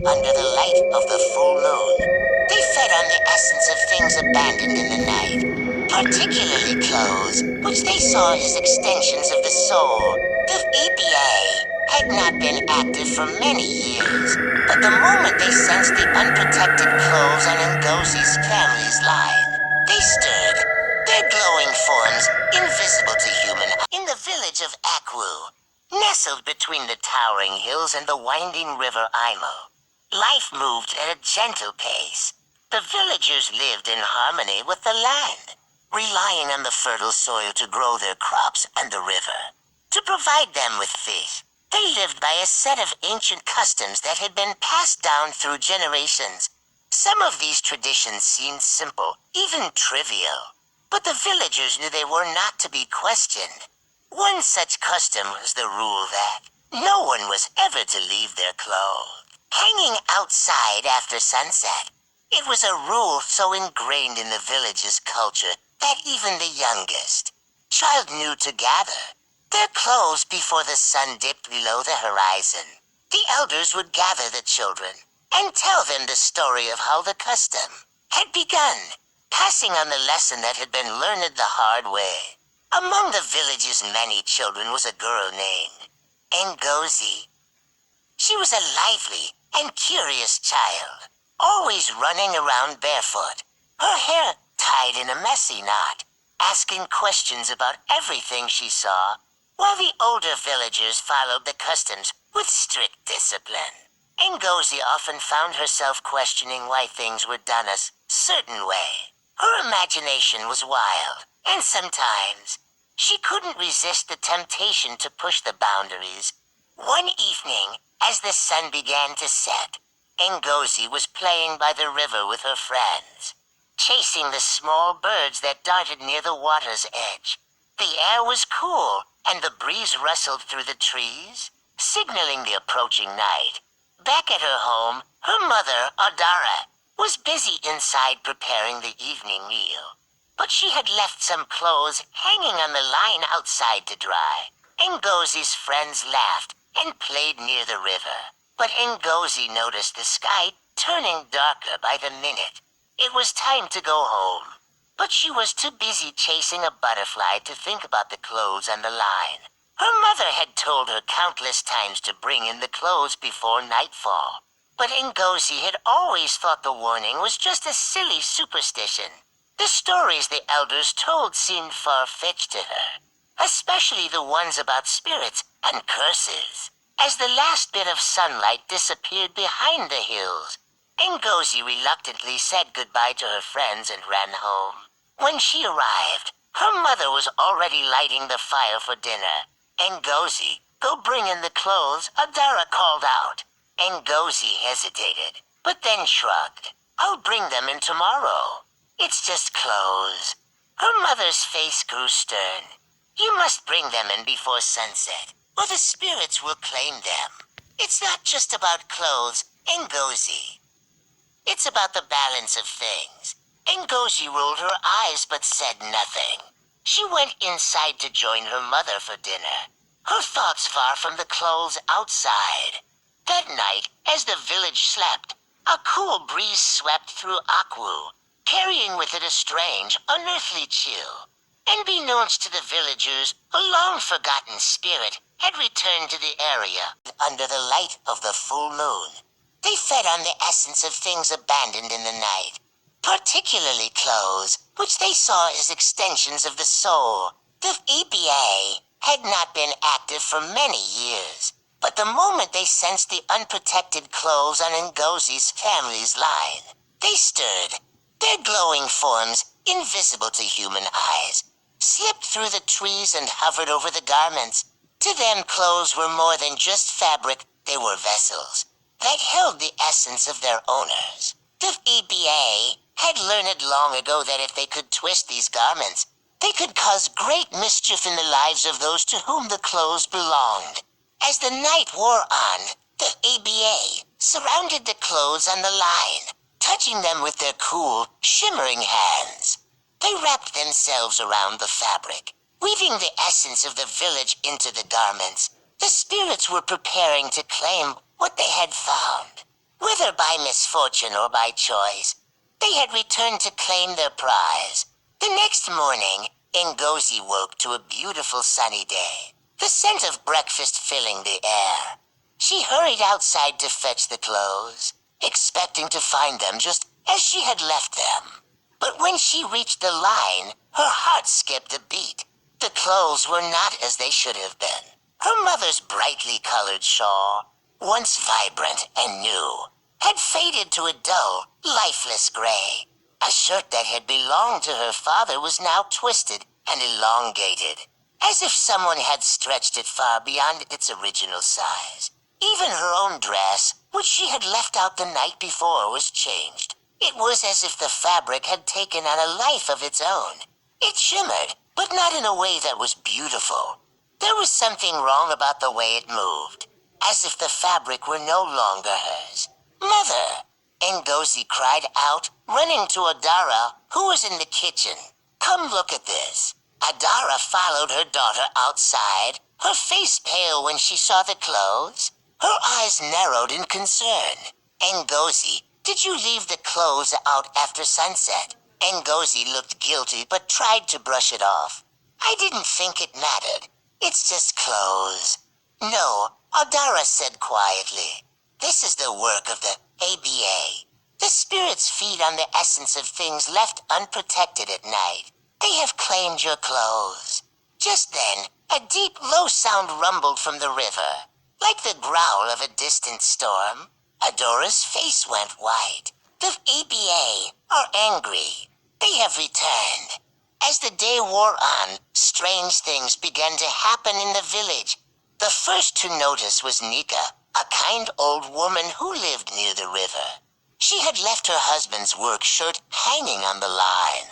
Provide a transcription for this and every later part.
under the light of the full moon. They fed on the essence of things abandoned in the night, particularly clothes, which they saw as extensions of the soul. The EBA had not been active for many years, but the moment they sensed the unprotected clothes on Ngozi's family's line, they stirred, their glowing forms invisible to human eye. In the village of Akwu, nestled between the towering hills and the winding river Imo, life moved at a gentle pace. The villagers lived in harmony with the land, relying on the fertile soil to grow their crops and the river to provide them with fish. They lived by a set of ancient customs that had been passed down through generations. Some of these traditions seemed simple, even trivial, but the villagers knew they were not to be questioned. One such custom was the rule that no one was ever to leave their clothes hanging outside after sunset. It was a rule so ingrained in the village's culture that even the youngest child knew to gather their clothes before the sun dipped below the horizon. The elders would gather the children and tell them the story of how the custom had begun, passing on the lesson that had been learned the hard way. Among the village's many children was a girl named Ngozi. She was a lively and curious child, always running around barefoot, her hair tied in a messy knot, asking questions about everything she saw, while the older villagers followed the customs with strict discipline. Ngozi often found herself questioning why things were done a certain way. Her imagination was wild, and sometimes she couldn't resist the temptation to push the boundaries. One evening, as the sun began to set, Ngozi was playing by the river with her friends, chasing the small birds that darted near the water's edge. The air was cool, and the breeze rustled through the trees, signaling the approaching night. Back at her home, her mother, Adara, was busy inside preparing the evening meal, but she had left some clothes hanging on the line outside to dry. Ngozi's friends laughed and played near the river, but Ngozi noticed the sky turning darker by the minute. It was time to go home, but she was too busy chasing a butterfly to think about the clothes on the line. Her mother had told her countless times to bring in the clothes before nightfall, but Ngozi had always thought the warning was just a silly superstition. The stories the elders told seemed far-fetched to her, especially the ones about spirits and curses. As the last bit of sunlight disappeared behind the hills, Ngozi reluctantly said goodbye to her friends and ran home. When she arrived, her mother was already lighting the fire for dinner. Ngozi, go bring in the clothes, Adara called out. Ngozi hesitated, but then shrugged. I'll bring them in tomorrow. It's just clothes. Her mother's face grew stern. You must bring them in before sunset, or the spirits will claim them. It's not just about clothes, Ngozi. It's about the balance of things. Ngozi rolled her eyes but said nothing. She went inside to join her mother for dinner, her thoughts far from the clothes outside. That night, as the village slept, a cool breeze swept through Akwu, carrying with it a strange, unearthly chill. Unbeknownst to the villagers, a long-forgotten spirit had returned to the area under the light of the full moon. They fed on the essence of things abandoned in the night, particularly clothes, which they saw as extensions of the soul. The EBA had not been active for many years, but the moment they sensed the unprotected clothes on Ngozi's family's line, they stirred, their glowing forms, invisible to human eyes, slipped through the trees and hovered over the garments. To them, clothes were more than just fabric, they were vessels that held the essence of their owners. The EBA had learned long ago that if they could twist these garments, they could cause great mischief in the lives of those to whom the clothes belonged. As the night wore on, the EBA surrounded the clothes on the line, touching them with their cool, shimmering hands. They wrapped themselves around the fabric, weaving the essence of the village into the garments. The spirits were preparing to claim what they had found. Whether by misfortune or by choice. They had returned to claim their prize. The next morning, Ngozi woke to a beautiful sunny day, the scent of breakfast filling the air. She hurried outside to fetch the clothes, expecting to find them just as she had left them. But when she reached the line, her heart skipped a beat. The clothes were not as they should have been. Her mother's brightly colored shawl, once vibrant and new, had faded to a dull, lifeless gray. A shirt that had belonged to her father was now twisted and elongated, as if someone had stretched it far beyond its original size. Even her own dress, which she had left out the night before, was changed. It was as if the fabric had taken on a life of its own. It shimmered, but not in a way that was beautiful. There was something wrong about the way it moved, as if the fabric were no longer hers. "Mother!" Ngozi cried out, running to Adara, who was in the kitchen. "Come look at this." Adara followed her daughter outside, her face pale when she saw the clothes. Her eyes narrowed in concern. "Ngozi, did you leave the clothes out after sunset?" Ngozi looked guilty but tried to brush it off. "I didn't think it mattered. It's just clothes." "No," Adara said quietly. "This is the work of the ABA. The spirits feed on the essence of things left unprotected at night. They have claimed your clothes." Just then, a deep, low sound rumbled from the river, like the growl of a distant storm. Adora's face went white. "The ABA are angry. They have returned." As the day wore on, strange things began to happen in the village. The first to notice was Nika, a kind old woman who lived near the river. She had left her husband's work shirt hanging on the line.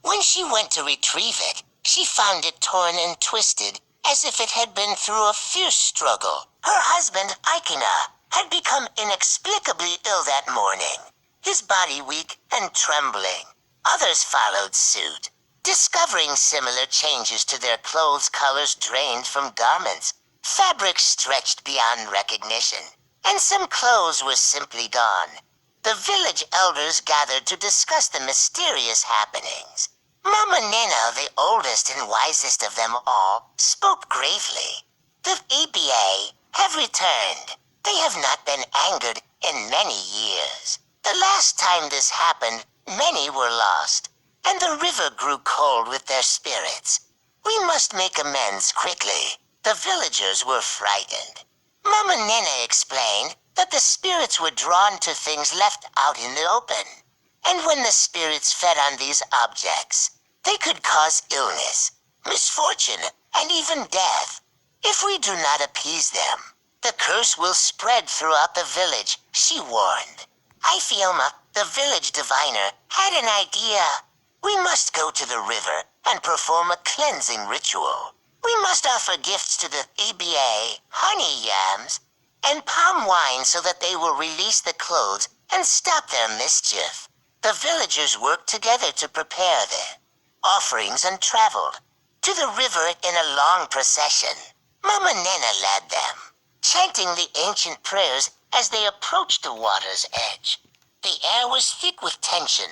When she went to retrieve it, she found it torn and twisted, as if it had been through a fierce struggle. Her husband, Ikena, had become inexplicably ill that morning, his body weak and trembling. Others followed suit, discovering similar changes to their clothes, colors drained from garments, fabrics stretched beyond recognition, and some clothes were simply gone. The village elders gathered to discuss the mysterious happenings. Mama Nena, the oldest and wisest of them all, spoke gravely. "The ABA have returned. They have not been angered in many years. The last time this happened, many were lost, and the river grew cold with their spirits. We must make amends quickly." The villagers were frightened. Mama Nena explained that the spirits were drawn to things left out in the open, and when the spirits fed on these objects, they could cause illness, misfortune, and even death. "If we do not appease them, the curse will spread throughout the village," she warned. Ifeoma, the village diviner, had an idea. "We must go to the river and perform a cleansing ritual. We must offer gifts to the ABA, honey yams, and palm wine so that they will release the clothes and stop their mischief." The villagers worked together to prepare their offerings and traveled to the river in a long procession. Mama Nena led them, chanting the ancient prayers as they approached the water's edge. The air was thick with tension,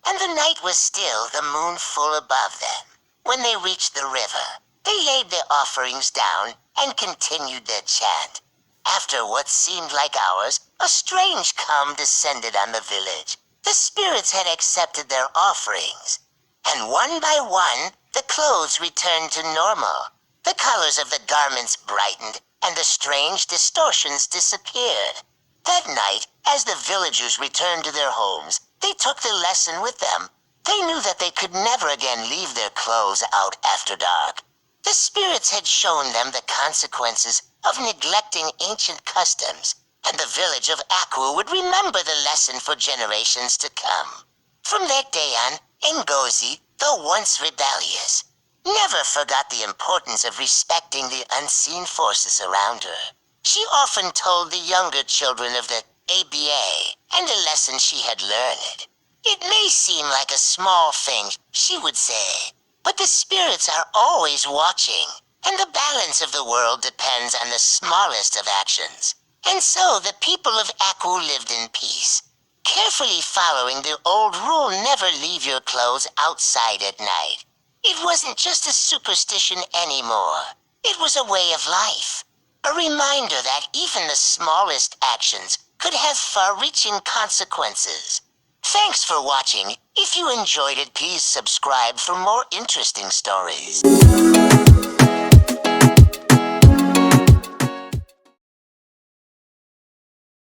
and the night was still, the moon full above them. When they reached the river, they laid their offerings down and continued their chant. After what seemed like hours, a strange calm descended on the village. The spirits had accepted their offerings, and one by one, the clothes returned to normal. The colors of the garments brightened, and the strange distortions disappeared. That night, as the villagers returned to their homes, they took the lesson with them. They knew that they could never again leave their clothes out after dark. The spirits had shown them the consequences of neglecting ancient customs, and the village of Aku would remember the lesson for generations to come. From that day on, Ngozi, though once rebellious, never forgot the importance of respecting the unseen forces around her. She often told the younger children of the ABA and the lesson she had learned. "It may seem like a small thing," she would say, "but the spirits are always watching, and the balance of the world depends on the smallest of actions." And so the people of Aku lived in peace, carefully following the old rule never leave your clothes outside at night. It wasn't just a superstition anymore. It was a way of life. A reminder that even the smallest actions could have far-reaching consequences. Thanks for watching. If you enjoyed it, please subscribe for more interesting stories.